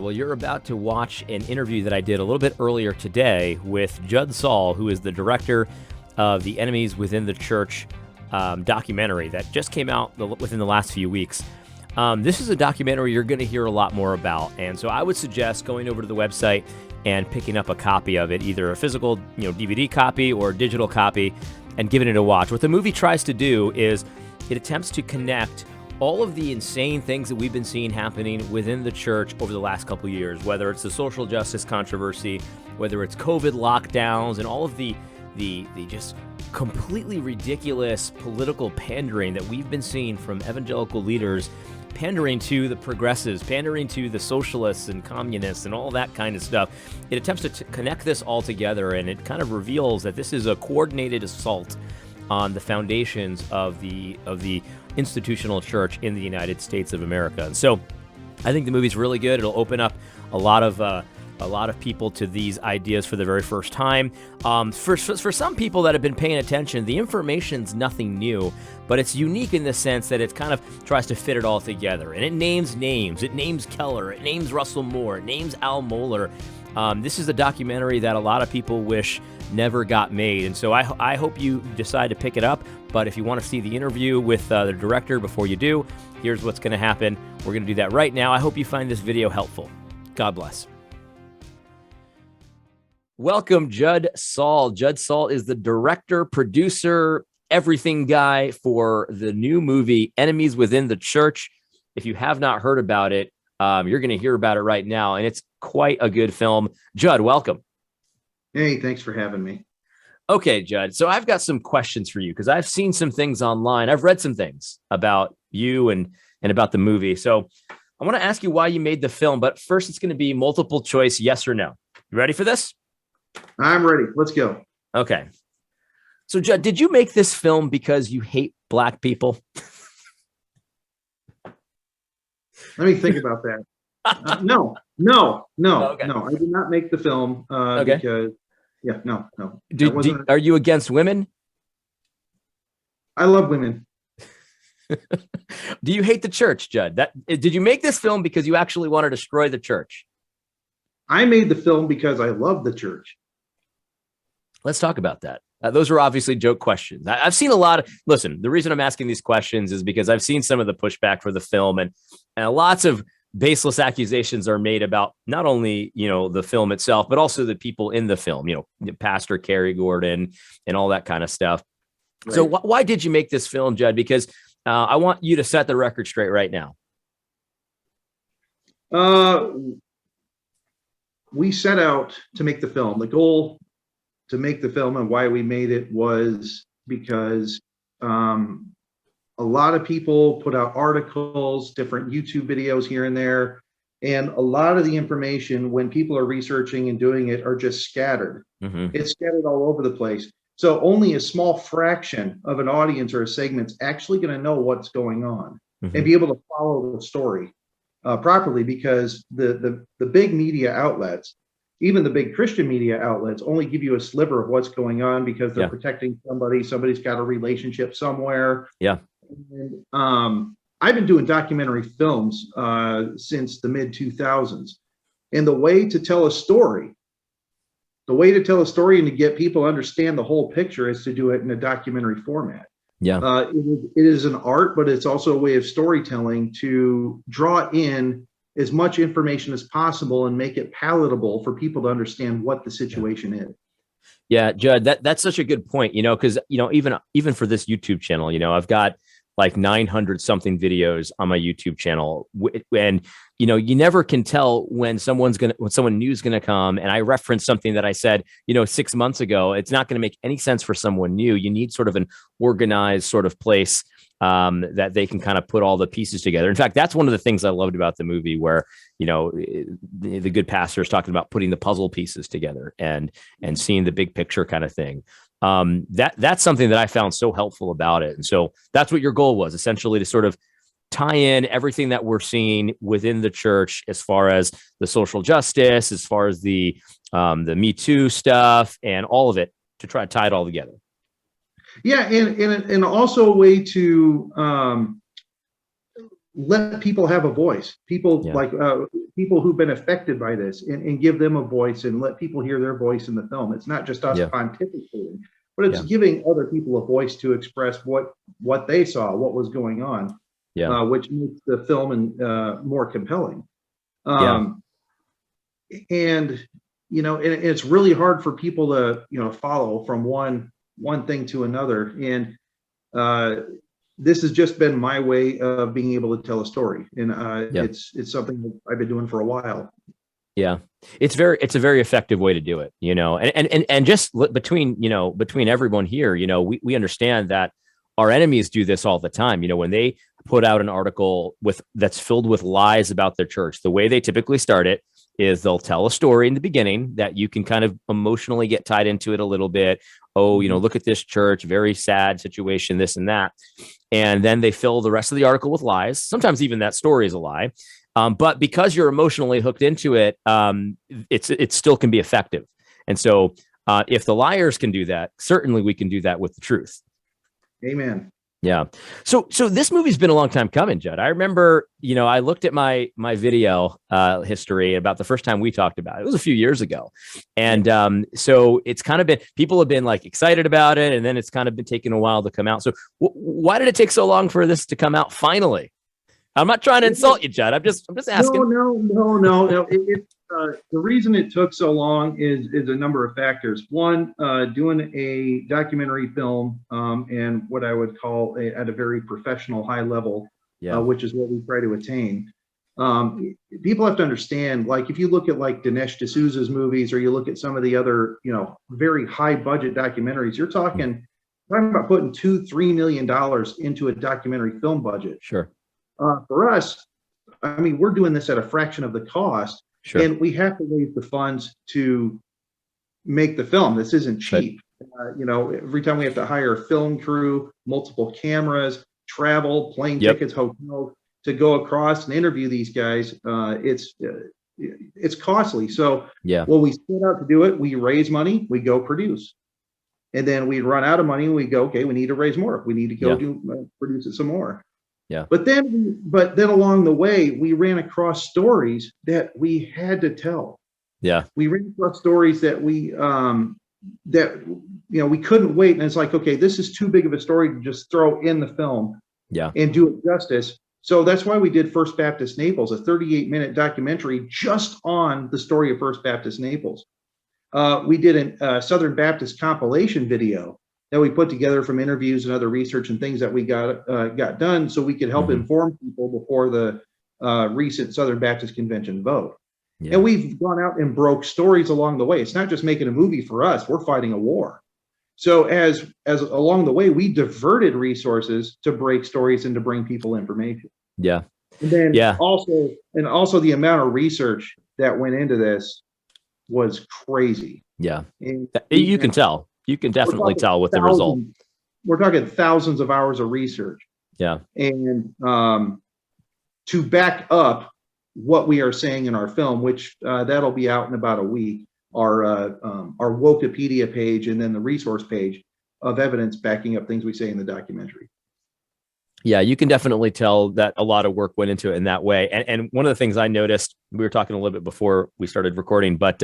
well, you're about to watch an interview that I did a little bit earlier today with Judd Saul, who is the director of the Enemies Within the Church documentary that just came out within the last few weeks. This is a documentary you're going to hear a lot more about, and so I would suggest going over to the website and picking up a copy of it, either a physical, DVD copy or digital copy, and giving it a watch. What the movie tries to do is it attempts to connect all of the insane things that we've been seeing happening within the church over the last couple of years, whether it's the social justice controversy, whether it's COVID lockdowns, and all of the just completely ridiculous political pandering that we've been seeing from evangelical leaders, pandering to the progressives, pandering to the socialists and communists and all that kind of stuff. It attempts to connect this all together, and it kind of reveals that this is a coordinated assault on the foundations of the institutional church in the United States of America. And so I think the movie's really good. It'll open up a lot of people to these ideas for the very first time. For some people that have been paying attention, the information's nothing new, but it's unique in the sense that it kind of tries to fit it all together. And it names names. It names Keller. It names Russell Moore. It names Al Mohler. This is a documentary that a lot of people wish never got made. And so I hope you decide to pick it up. But if you want to see the interview with the director before you do, here's what's going to happen. We're going to do that right now. I hope you find this video helpful. God bless. Welcome, Judd Saul. Judd Saul is the director, producer, everything guy for the new movie, Enemies Within the Church. If you have not heard about it, you're going to hear about it right now, and it's quite a good film. Judd, welcome. Hey, thanks for having me. Okay, Judd. So I've got some questions for you because I've seen some things online. I've read some things about you and about the movie. So I want to ask you why you made the film, but first it's going to be multiple choice, yes or no. You ready for this? I'm ready. Let's go. Okay. So, Judd, did you make this film because you hate Black people? Let me think about that. No. Okay. No. I did not make the film because, no. Are you against women? I love women. Do you hate the church, Judd? Did you make this film because you actually want to destroy the church? I made the film because I love the church. Let's talk about that. Those are obviously joke questions. I've seen a lot of, listen, the reason I'm asking these questions is because I've seen some of the pushback for the film, and lots of baseless accusations are made about not only, the film itself, but also the people in the film, Pastor Kerry Gordon and all that kind of stuff. Right. So why did you make this film, Judd? Because I want you to set the record straight right now. We set out to make the film. The goal to make the film and why we made it was because a lot of people put out articles, different YouTube videos here and there, and a lot of the information when people are researching and doing it are just scattered. Mm-hmm. It's scattered all over the place. So only a small fraction of an audience or a segment's actually going to know what's going on and be able to follow the story properly, because the big media outlets, even the big Christian media outlets, only give you a sliver of what's going on because they're protecting somebody. Somebody's got a relationship somewhere. Yeah. And, I've been doing documentary films since the mid 2000s. And the way to tell a story and to get people to understand the whole picture is to do it in a documentary format. Yeah. It is an art, but it's also a way of storytelling to draw in as much information as possible and make it palatable for people to understand what the situation is. Yeah, Judd, that's such a good point, because, even for this YouTube channel, I've got like 900 something videos on my YouTube channel. And, you never can tell when someone new is going to come. And I referenced something that I said, 6 months ago. It's not going to make any sense for someone new. You need sort of an organized sort of place that they can kind of put all the pieces together. In fact, that's one of the things I loved about the movie, where, the good pastor is talking about putting the puzzle pieces together and seeing the big picture kind of thing. That's something that I found so helpful about it. And so that's what your goal was, essentially, to sort of tie in everything that we're seeing within the church as far as the social justice, as far as the Me Too stuff and all of it, to try to tie it all together. Yeah, and also a way to let people have a voice. People like people who've been affected by this and give them a voice and let people hear their voice in the film. It's not just us pontificating, but it's giving other people a voice to express what they saw, what was going on, which makes the film more compelling. And it's really hard for people to follow from one thing to another. And this has just been my way of being able to tell a story, and it's something that I've been doing for a while. Yeah, it's a very effective way to do it, and just between everyone here, we understand that our enemies do this all the time. When they put out an article that's filled with lies about their church, the way they typically start it is they'll tell a story in the beginning that you can kind of emotionally get tied into it a little bit. Oh, look at this church, very sad situation, this and that. And then they fill the rest of the article with lies. Sometimes even that story is a lie. But because you're emotionally hooked into it, it still can be effective. And so if the liars can do that, certainly we can do that with the truth. Amen. Yeah. So this movie's been a long time coming, Judd. I remember, I looked at my video history about the first time we talked about it. It was a few years ago. And so it's kind of been, people have been like excited about it, and then it's kind of been taking a while to come out. So why did it take so long for this to come out finally? I'm not trying to insult you, Judd. I'm just asking. No. The reason it took so long is a number of factors. One, doing a documentary film and what I would call at a very professional high level, which is what we try to attain. People have to understand, like if you look at like Dinesh D'Souza's movies, or you look at some of the other, very high budget documentaries, you're talking about putting $2-3 million into a documentary film budget. Sure. For us, I mean, we're doing this at a fraction of the cost. Sure. And we have to raise the funds to make the film. This isn't cheap. Every time we have to hire a film crew, multiple cameras, travel, plane tickets, hotels to go across and interview these guys. It's costly. So when we set out to do it, we raise money, we go produce. And then we run out of money and we go, okay, we need to raise more. We need to go produce it some more. Yeah. But then along the way, we ran across stories that we had to tell. Yeah. We ran across stories that we couldn't wait. And it's like, okay, this is too big of a story to just throw in the film and do it justice. So that's why we did First Baptist Naples, a 38-minute documentary just on the story of First Baptist Naples. We did a Southern Baptist compilation video that we put together from interviews and other research and things that we got done, so we could help inform people before the recent Southern Baptist Convention vote. Yeah. And we've gone out and broke stories along the way. It's not just making a movie for us; we're fighting a war. So as along the way, we diverted resources to break stories and to bring people information. Yeah. And then also the amount of research that went into this was crazy. Yeah. And you can tell. You can definitely tell with the result. We're talking thousands of hours of research. Yeah. And to back up what we are saying in our film, which that'll be out in about a week, our Wikipedia page and then the resource page of evidence backing up things we say in the documentary. Yeah, you can definitely tell that a lot of work went into it in that way. And one of the things I noticed, we were talking a little bit before we started recording, but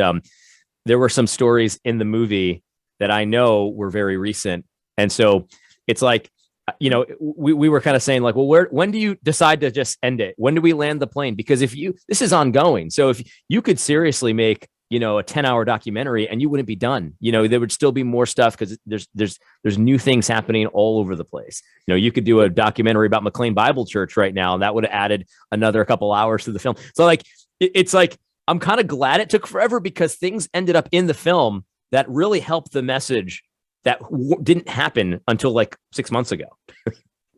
there were some stories in the movie that I know were very recent. And so it's like, we were kind of saying like, well, when do you decide to just end it? When do we land the plane? Because this is ongoing. So if you could seriously make, a 10-hour documentary and you wouldn't be done, there would still be more stuff because there's new things happening all over the place. You could do a documentary about McLean Bible Church right now, and that would have added another couple hours to the film. So like, it's like, I'm kind of glad it took forever because things ended up in the film that really helped the message that didn't happen until like 6 months ago.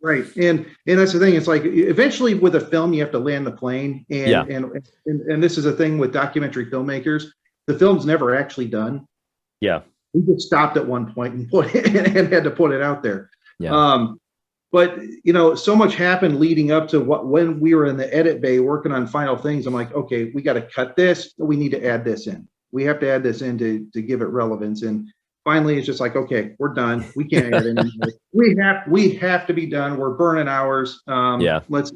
Right. And that's the thing. It's like eventually with a film, you have to land the plane. And this is a thing with documentary filmmakers. The film's never actually done. Yeah. We just stopped at one point and had to put it out there. Yeah. But so much happened leading up to when we were in the edit bay working on final things. I'm like, okay, we got to cut this. We need to add this in. We have to add this in to give it relevance. And finally, it's just like, okay, we're done. We can't add anymore. We have to be done. We're burning hours. Let's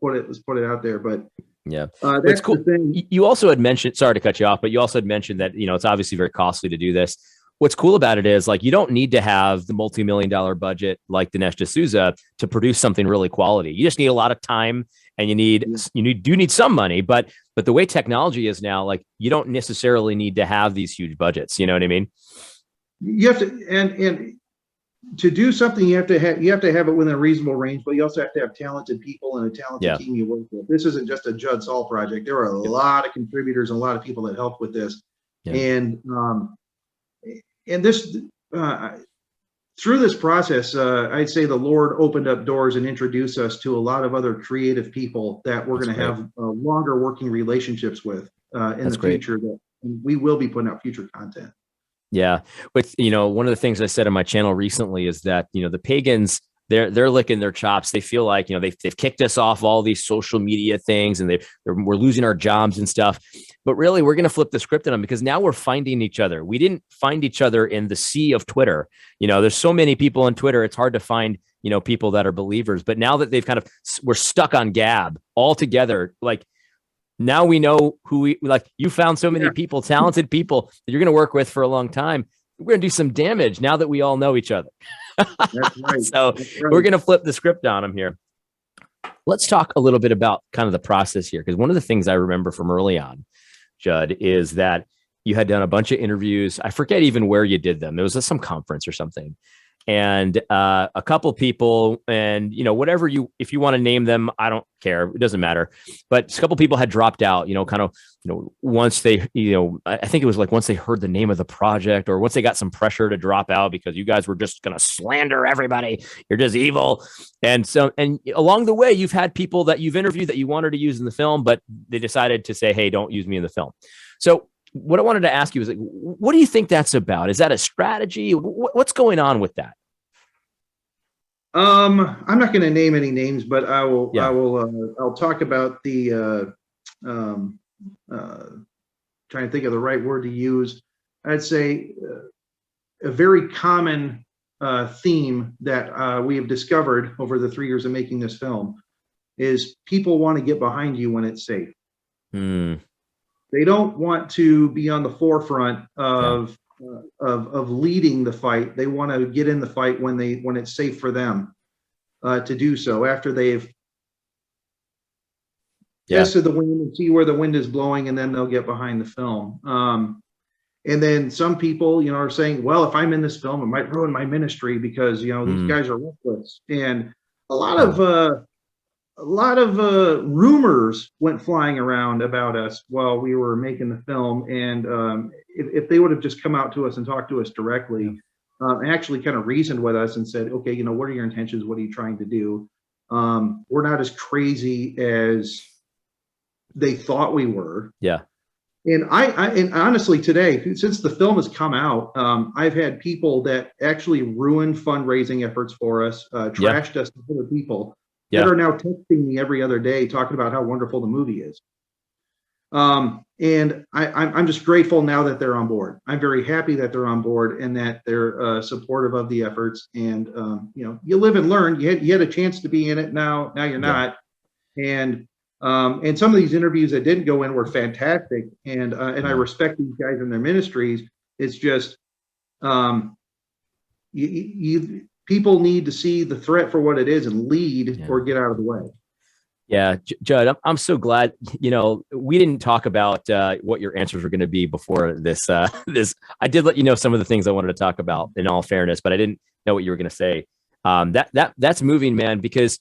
put it out there. But Yeah. It's That's cool. the thing. You also had mentioned, sorry to cut you off, but you also had mentioned that, it's obviously very costly to do this. What's cool about it is like, you don't need to have the multi-million-dollar budget like Dinesh D'Souza to produce something really quality. You just need a lot of time, and do need some money, but the way technology is now, like, you don't necessarily need to have these huge budgets. You know what I mean? You have to, and to do something, you have to have it within a reasonable range, but you also have to have talented people and a talented team you work with. This isn't just a Judd Saul project. There are a lot of contributors and a lot of people that help with this. Yeah. And this, through this process, I'd say the Lord opened up doors and introduced us to a lot of other creative people that we're going to have longer working relationships with in the future. That we will be putting out future content. Yeah. But, one of the things I said on my channel recently is that, the pagans, they're licking their chops. They feel like, they've kicked us off all these social media things, and we're losing our jobs and stuff. But really, we're going to flip the script on them, because now we're finding each other. We didn't find each other in the sea of Twitter. There's so many people on Twitter. It's hard to find, people that are believers. But now that we're stuck on Gab all together, like, now we know who you found so many people, talented people that you're going to work with for a long time. We're going to do some damage now that we all know each other. That's right. So we're going to flip the script on them here. Let's talk a little bit about kind of the process here. Because one of the things I remember from early on, Judd, is that you had done a bunch of interviews. I forget even where you did them. It was at some conference or something. And a couple people, and whatever if you want to name them, I don't care, it doesn't matter. But a couple people had dropped out, once they, I think it was like once they heard the name of the project, or once they got some pressure to drop out because you guys were just going to slander everybody, you're just evil. And along the way, you've had people that you've interviewed that you wanted to use in the film, but they decided to say, hey, don't use me in the film. So what I wanted to ask you is, like, what do you think that's about? Is that a strategy? What's going on with that? I'm not going to name any names, but I will. Yeah. I'll talk about the. Trying to think of the right word to use. I'd say a very common theme that we have discovered over the 3 years of making this film is people want to get behind you when it's safe. They don't want to be on the forefront of leading the fight. They want to get in the fight when it's safe for them to do so, after they've tested the wind and see where the wind is blowing, and then they'll get behind the film. And then some people, are saying, well, if I'm in this film, it might ruin my ministry because, these guys are reckless. And a lot of rumors went flying around about us while we were making the film. And if they would have just come out to us and talked to us directly, and actually kind of reasoned with us and said, okay, what are your intentions? What are you trying to do? We're not as crazy as they thought we were. Yeah. And and honestly, today, since the film has come out, I've had people that actually ruined fundraising efforts for us, trashed us to other people that are now texting me every other day talking about how wonderful the movie is. And I'm just grateful now that they're on board. I'm very happy that they're on board and that they're supportive of the efforts. And you live and learn. You had a chance to be in it. Now you're not. And some of these interviews that didn't go in were fantastic. And I respect these guys and their ministries. It's just people need to see the threat for what it is and lead or get out of the way. Yeah, Judd, I'm so glad, we didn't talk about what your answers were going to be before this. I did let you know some of the things I wanted to talk about, in all fairness, but I didn't know what you were going to say. That's moving, man, because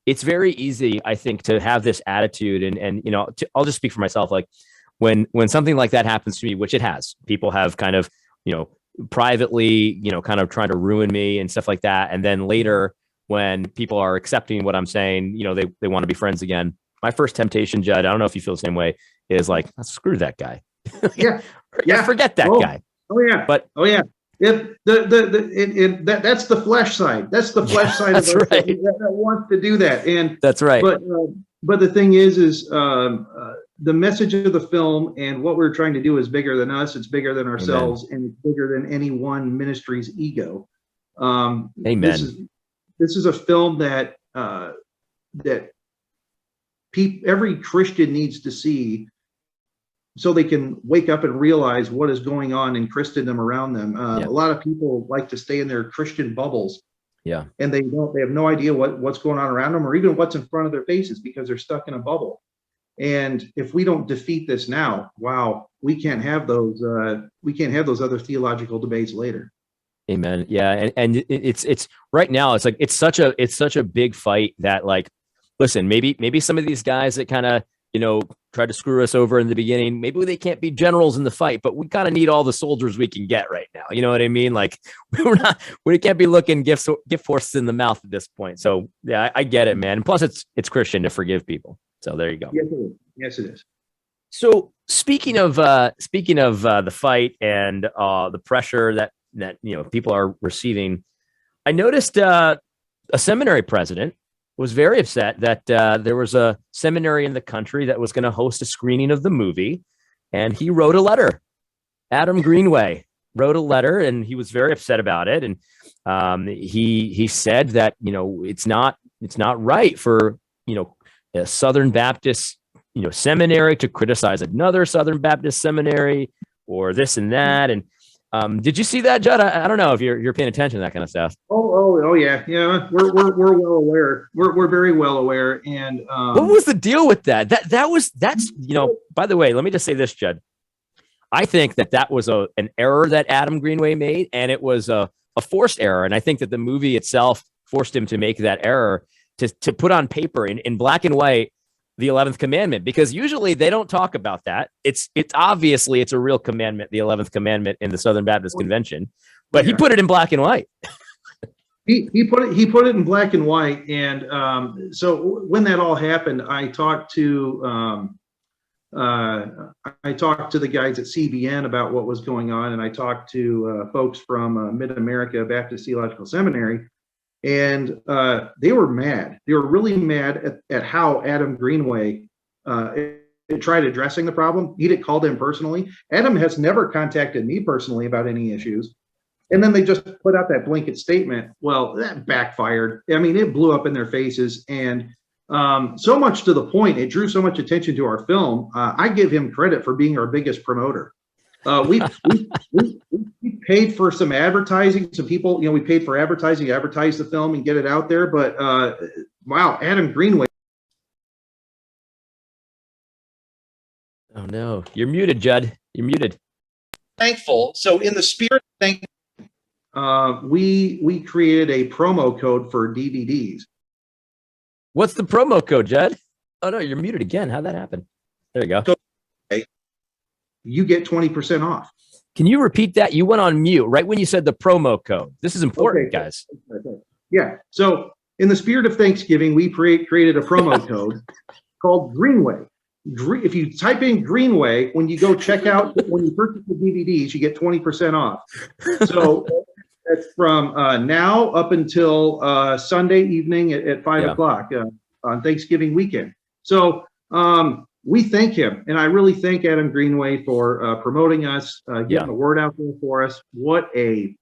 it's very easy, I think, to have this attitude. And I'll just speak for myself. Like when something like that happens to me, which it has, people have kind of, privately, kind of trying to ruin me and stuff like that. And then later, when people are accepting what I'm saying, they want to be friends again. My first temptation, Judd, I don't know if you feel the same way, is like, screw that guy. Forget that guy. Oh yeah. But that's the flesh side. That's the flesh side of us that wants to do that. And that's right. But the thing is the message of the film and what we're trying to do is bigger than us. It's bigger than ourselves. Amen. And it's bigger than any one ministry's ego. Amen. This is a film that every Christian needs to see, so they can wake up and realize what is going on in Christendom around them. A lot of people like to stay in their Christian bubbles. Yeah. And they have no idea what's going on around them, or even what's in front of their faces, because they're stuck in a bubble. And if we don't defeat this now, wow, we can't have those other theological debates later. Amen. Yeah. And it's right now, it's like, it's such a big fight that, like, listen, maybe some of these guys that kind of, tried to screw us over in the beginning, maybe they can't be generals in the fight, but we kind of need all the soldiers we can get right now. You know what I mean? Like, we can't be looking gift horses in the mouth at this point. So yeah, I get it, man. And plus it's Christian to forgive people. So there you go. Yes, it is. Yes, it is. So speaking of the fight and the pressure that people are receiving, I noticed a seminary president was very upset that there was a seminary in the country that was going to host a screening of the movie, and he wrote a letter. Adam Greenway wrote a letter, and he was very upset about it. And he said that it's not right for a Southern Baptist seminary to criticize another Southern Baptist seminary or this and that. And did you see that, Judd? I don't know if you're paying attention to that kind of stuff. Oh yeah. We're well aware. We're very well aware. And what was the deal with that? That's By the way, let me just say this, Judd. I think that was an error that Adam Greenway made, and it was a forced error. And I think that the movie itself forced him to make that error to put on paper in black and white the 11th commandment, because usually they don't talk about that. It's obviously it's a real commandment, the 11th commandment in the Southern Baptist Convention, but he put it in black and white. He put it in black and white. And so when that all happened, I talked to the guys at CBN about what was going on, and I talked to folks from Mid-America Baptist Theological Seminary. And they were mad. They were really mad at how Adam Greenway tried addressing the problem. He didn't call them personally. Adam has never contacted me personally about any issues. And then they just put out that blanket statement. Well, that backfired. I mean, it blew up in their faces. And so much to the point, it drew so much attention to our film. I give him credit for being our biggest promoter. We paid for some advertising. Some people, we paid for advertising, advertise the film and get it out there. But wow, Adam Greenway. Oh no, you're muted, Judd. You're muted. Thankful. So in the spirit of we created a promo code for DVDs. What's the promo code, Judd? Oh no, you're muted again. How'd that happen? There you go. So, you get 20% off. Can you repeat that? You went on mute right when you said the promo code. This is important, guys. Yeah. So in the spirit of Thanksgiving, we created a promo code called Greenway. If you type in Greenway, when you go check out, when you purchase the DVDs, you get 20% off. So that's from now up until Sunday evening at 5 o'clock on Thanksgiving weekend. So we thank him, and I really thank Adam Greenway for promoting us, getting the word out there for us. What a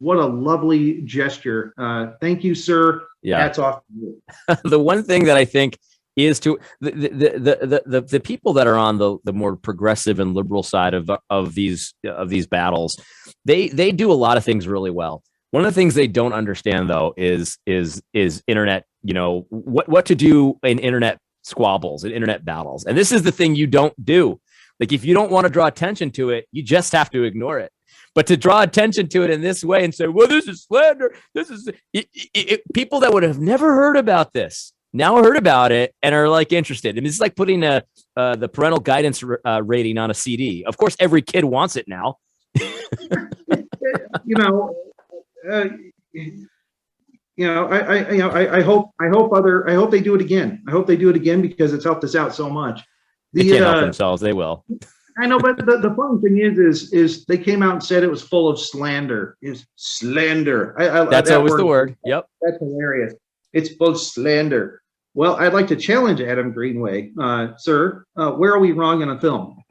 lovely gesture. Thank you, sir. Yeah. Hats off to you. The one thing that I think is to the people that are on the more progressive and liberal side of these battles, they do a lot of things really well. One of the things they don't understand, though, is internet, what to do in internet squabbles and internet battles. And this is the thing you don't do. Like, if you don't want to draw attention to it, you just have to ignore it. But to draw attention to it in this way and say, well, this is slander, this is people that would have never heard about this now heard about it and are like interested. And it's like putting the parental guidance rating on a CD. Of course, every kid wants it now. I hope they do it again. I hope they do it again because it's helped us out so much. They can't help themselves. They will. I know, but the funny thing is they came out and said it was full of slander. It's slander. That's always the word. Yep. That's hilarious. It's full of slander. Well, I'd like to challenge Adam Greenway, sir. Where are we wrong in the film?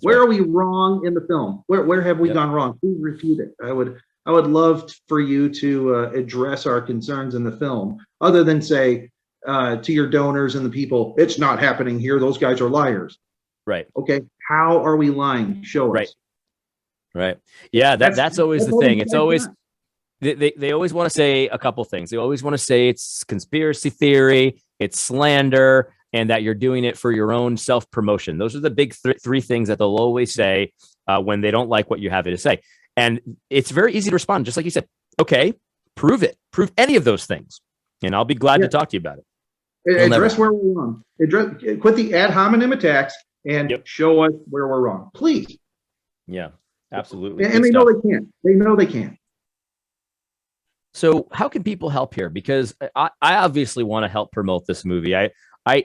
Where are we wrong in the film? Where have we gone wrong? Please refute it. I would love for you to address our concerns in the film, other than say to your donors and the people, it's not happening here. Those guys are liars. Right. Okay. How are we lying? Show Right. us. Right. Yeah. That's always the all thing. these It's guys always, got. they always want to say a couple things. They always want to say it's conspiracy theory, it's slander, and that you're doing it for your own self promotion. Those are the big three things that they'll always say when they don't like what you have to say. And it's very easy to respond, just like you said. Okay, prove it. Prove any of those things, and I'll be glad to talk to you about it. Address where we're wrong. Quit the ad hominem attacks and show us where we're wrong, please. Yeah, absolutely. And they know they can't. They know they can't. So how can people help here? Because I obviously want to help promote this movie. I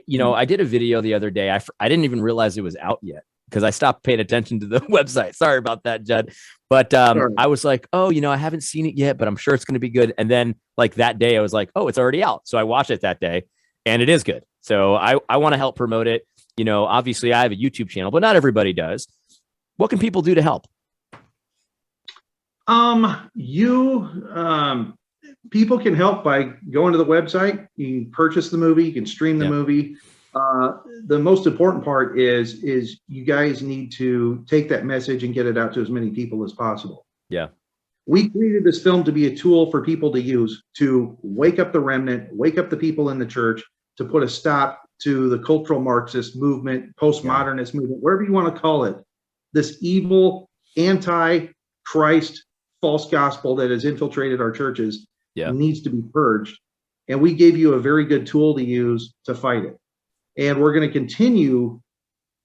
did a video the other day. I didn't even realize it was out yet because I stopped paying attention to the website. Sorry about that, Judd. But I was like, oh, I haven't seen it yet, but I'm sure it's going to be good. And then like that day I was like, oh, it's already out. So I watched it that day and it is good. So I want to help promote it. Obviously I have a YouTube channel, but not everybody does. What can people do to help? People can help by going to the website. You can purchase the movie. You can stream the movie. The most important part is you guys need to take that message and get it out to as many people as possible. Yeah. We created this film to be a tool for people to use to wake up the remnant, wake up the people in the church, to put a stop to the cultural Marxist movement, postmodernist movement, whatever you want to call it. This evil, anti-Christ, false gospel that has infiltrated our churches needs to be purged. And we gave you a very good tool to use to fight it. And we're going to continue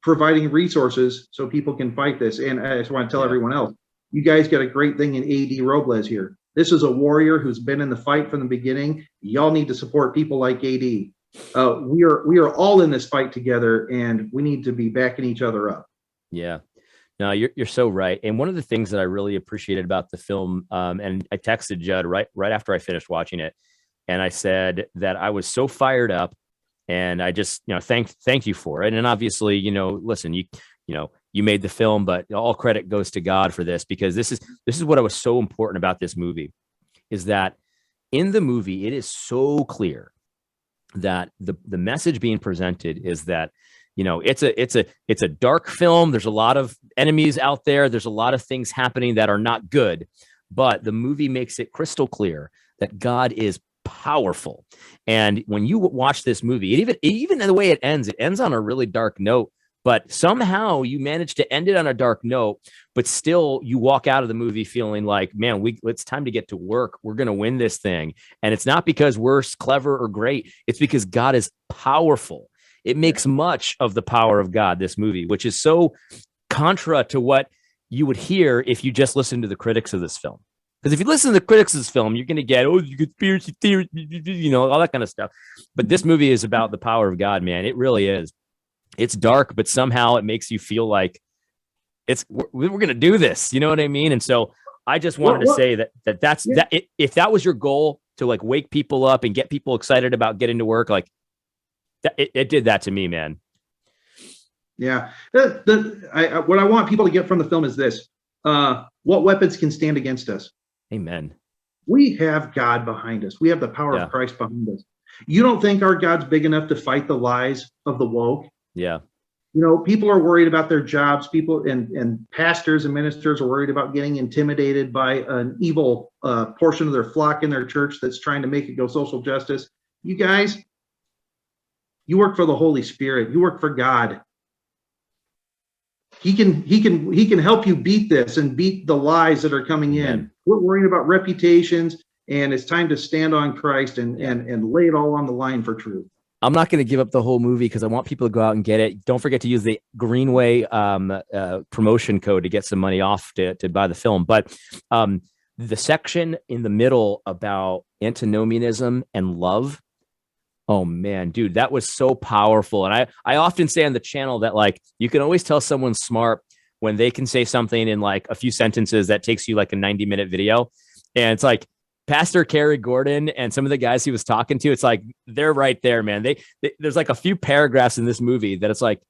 providing resources so people can fight this. And I just want to tell everyone else, you guys got a great thing in A.D. Robles here. This is a warrior who's been in the fight from the beginning. Y'all need to support people like A.D. We are all in this fight together, and we need to be backing each other up. Yeah. No, you're so right. And one of the things that I really appreciated about the film, and I texted Judd right after I finished watching it, and I said that I was so fired up, and I just thank you for it. And obviously, listen, you made the film, but all credit goes to God for this, because this is what was so important about this movie, is that in the movie it is so clear that the message being presented is that it's a dark film. There's a lot of enemies out there. There's a lot of things happening that are not good, but the movie makes it crystal clear that God is powerful. And when you watch this movie, even the way it ends on a really dark note, but somehow you manage to end it on a dark note, but still you walk out of the movie feeling like, man, it's time to get to work. We're going to win this thing. And it's not because we're clever or great. It's because God is powerful. It makes much of the power of God, this movie, which is so contra to what you would hear if you just listen to the critics of this film. Because if you listen to the critics of this film, you're going to get, conspiracy theory, all that kind of stuff. But this movie is about the power of God, man. It really is. It's dark, but somehow it makes you feel like we're going to do this. You know what I mean? And so I just wanted to say that's if that was your goal, to like wake people up and get people excited about getting to work, like, it did that to me, man. Yeah. What I want people to get from the film is this. What weapons can stand against us? Amen. We have God behind us. We have the power of Christ behind us. You don't think our God's big enough to fight the lies of the woke? Yeah. People are worried about their jobs. People and pastors and ministers are worried about getting intimidated by an evil portion of their flock in their church that's trying to make it go social justice. You guys, you work for the Holy Spirit. You work for God. He can help you beat this and beat the lies that are coming in. We're worrying about reputations, and it's time to stand on Christ and lay it all on the line for truth. I'm not going to give up the whole movie because I want people to go out and get it. Don't forget to use the Greenway promotion code to get some money off to buy the film. But the section in the middle about antinomianism and love, oh man, dude, that was so powerful. And I often say on the channel that, like, you can always tell someone's smart when they can say something in like a few sentences that takes you like a 90-minute video. And it's like Pastor Kerry Gordon and some of the guys he was talking to, it's like, they're right there, man. There's like a few paragraphs in this movie that it's like,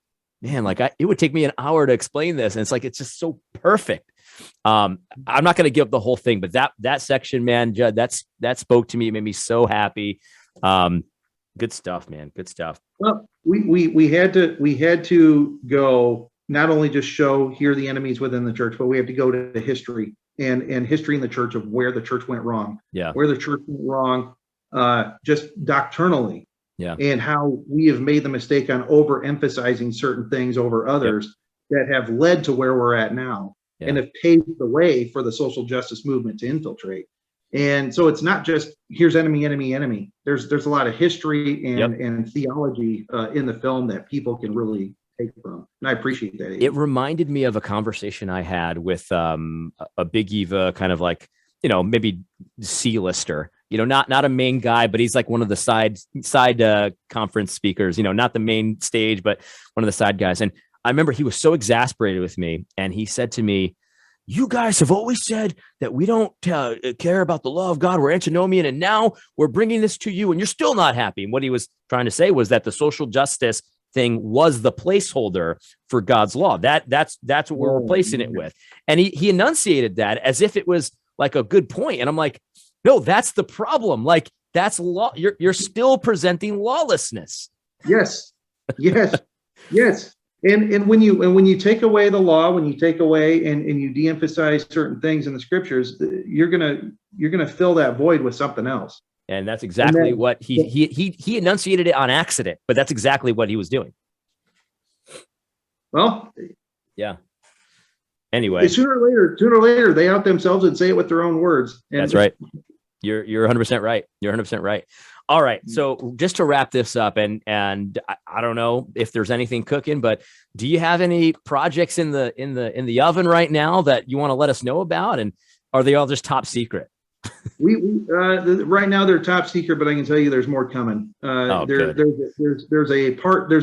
man, like it would take me an hour to explain this. And it's like, it's just so perfect. I'm not going to give up the whole thing, but that section, man, Judd, that spoke to me. It made me so happy. Good stuff, man. Good stuff. Well, we had to go not only just show here the enemies within the church, but we have to go to history and history in the church of where the church went wrong, Yeah. where the church went wrong, just doctrinally, Yeah. and how we have made the mistake on overemphasizing certain things over others that have led to where we're at now, and have paved the way for the social justice movement to infiltrate. And so it's not just here's enemy, enemy, enemy. There's a lot of history and theology in the film that people can really take from. And I appreciate that. It reminded me of a conversation I had with a Big Eva, kind of like, maybe C-lister, not a main guy, but he's like one of the side conference speakers, not the main stage, but one of the side guys. And I remember he was so exasperated with me, and he said to me, "You guys have always said that we don't care about the law of God. We're antinomian, and now we're bringing this to you, and you're still not happy." And what he was trying to say was that the social justice thing was the placeholder for God's law. That's what we're replacing it with. And he enunciated that as if it was like a good point. And I'm like, no, that's the problem. Like, that's law. You're still presenting lawlessness. Yes. And when you take away the law, when you take away and you de-emphasize certain things in the scriptures, you're gonna fill that void with something else. And that's exactly what he enunciated it on accident, but that's exactly what he was doing. Well, yeah. Anyway, sooner or later, they out themselves and say it with their own words. And that's right. You're 100% right. You're 100% right. All right. So just to wrap this up, and I don't know if there's anything cooking, but do you have any projects in the oven right now that you want to let us know about? And are they all just top secret? We right now they're top secret, but I can tell you there's more coming. There's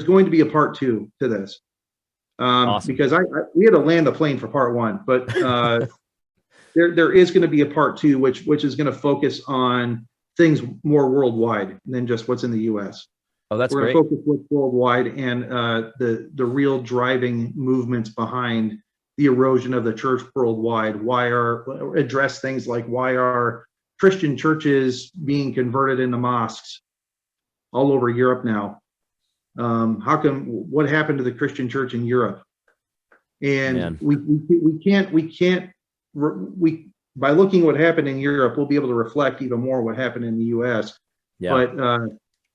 going to be a part 2 to this. Awesome. Because we had to land the plane for part 1, but there is going to be a part 2, which is going to focus on things more worldwide than just what's in the U.S. Oh, that's great. We're going to focus what's worldwide and the real driving movements behind the erosion of the church worldwide. Address things like why are Christian churches being converted into mosques all over Europe now? What happened to the Christian church in Europe? And we can't by looking what happened in Europe, we'll be able to reflect even more what happened in the U.S. Yeah.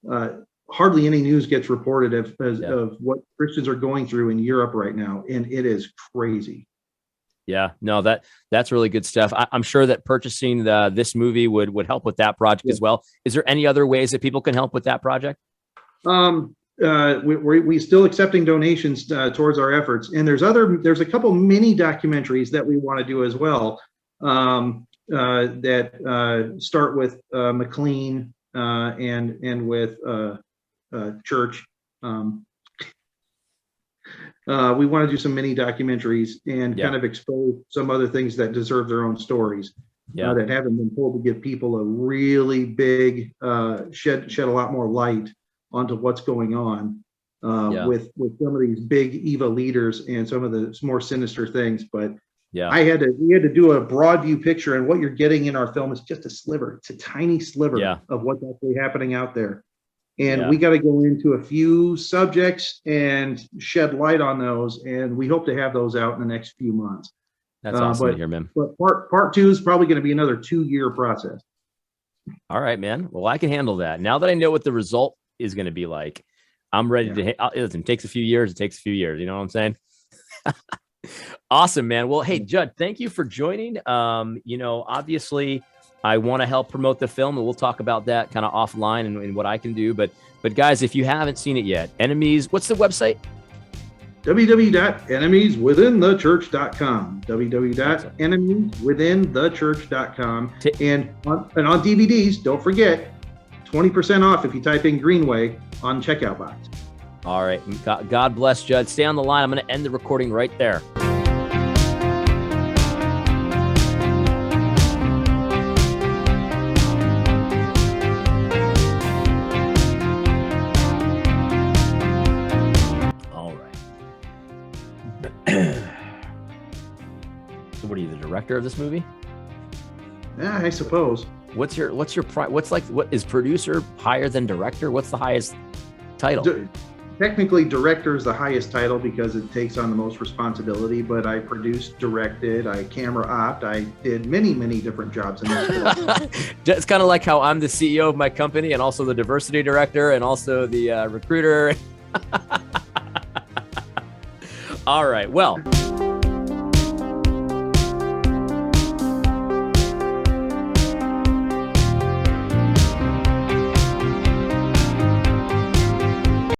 But hardly any news gets reported of what Christians are going through in Europe right now, and it is crazy. Yeah, no, that's really good stuff. I'm sure that purchasing this movie would help with that project as well. Is there any other ways that people can help with that project? We still accepting donations towards our efforts, and there's a couple mini documentaries that we want to do as well. That start with McLean and with Church. We want to do some mini documentaries and kind of expose some other things that deserve their own stories that haven't been told, to give people a really big shed a lot more light onto what's going on with some of these big Eva leaders and some of the more sinister things. But we had to do a broad view picture, and what you're getting in our film is just a sliver. It's a tiny sliver of what's actually happening out there. And we got to go into a few subjects and shed light on those, and we hope to have those out in the next few months. That's awesome to hear, man. But part 2 is probably going to be another 2-year process. All right, man. Well, I can handle that. Now that I know what the result is going to be like, I'm ready to. Listen, it takes a few years. It takes a few years. You know what I'm saying? Awesome, man. Well, hey, Judd, thank you for joining. Obviously, I want to help promote the film, and we'll talk about that kind of offline and what I can do. But guys, if you haven't seen it yet, Enemies, what's the website? www.enemieswithinthechurch.com. www.enemieswithinthechurch.com. And on DVDs, don't forget, 20% off if you type in Greenway on checkout box. All right. God bless, Judd. Stay on the line. I'm going to end the recording right there. All right. So what are you, the director of this movie? Yeah, I suppose. What's what is producer higher than director? What's the highest title? Technically, director is the highest title because it takes on the most responsibility, but I produced, directed, I camera opt, I did many, many different jobs in this film. It's kind of like how I'm the CEO of my company and also the diversity director and also the recruiter. All right. Well,